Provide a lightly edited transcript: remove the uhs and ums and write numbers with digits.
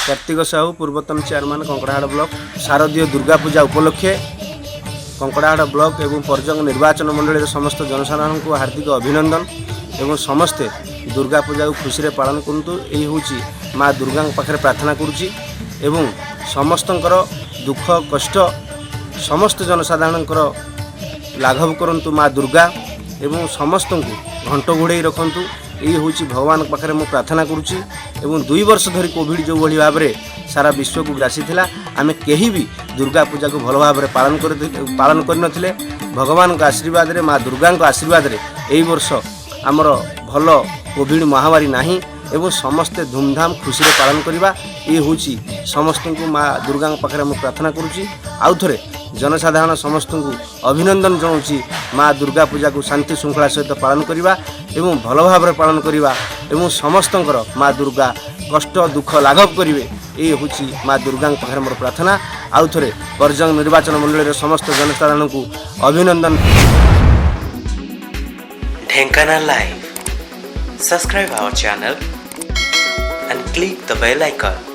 कार्तिक साहू पूर्वतन chairman Kankadahad block शारदीय Durga Puja उपलक्षे Kankadahad block एवं पर्यटन निर्वाचन मंडल समस्त जनसाधारण को हार्दिक अभिनंदन एवं समस्ते दुर्गा पूजा को खुशी रे पालन करतु। यही हूँ माँ दुर्गा पाखे प्रार्थना करुच्ची एवं समस्तंकर दुख कष्ट समस्त जनसाधारण लाघव करंतु माँ दुर्गा एवं समस्त को घंट घोड़े रखंतु। यही हूँ भगवान पाखे मु प्रार्थना करुच्ची एवं 2 वर्ष धरी कोविड जो भली भाव में सारा विश्व को ग्रासी थिला आमे केही भी दुर्गा पूजा को भल भाव में पालन कर भगवान का आशीर्वाद रे माँ दुर्गा आशीर्वाद रे यही वर्ष आमर भल कोविड महामारी नाही एवं समस्ते धूमधाम खुशी रे पालन करवा। ये हूँ समस्त को माँ दुर्गा पाखे मु प्रार्थना करुच्ची। आउ थे जनसाधारण समस्त को अभिनंदन जनाऊँगी माँ दुर्गा पूजा को शांति श्रृंखला सहित पालन करवा एवं भल भाव में पालन करवा एवं समस्तंकर माँ दुर्गा कष्ट दुख लाघव करेंगे। ये हूँ माँ दुर्गा पाखे मोर प्रार्थना। आउ थे पर्यटन निर्वाचन मंडल समस्त जनसाधारण को अभिनंदन। Dhenkanal Live. Subscribe our channel and click the bell icon.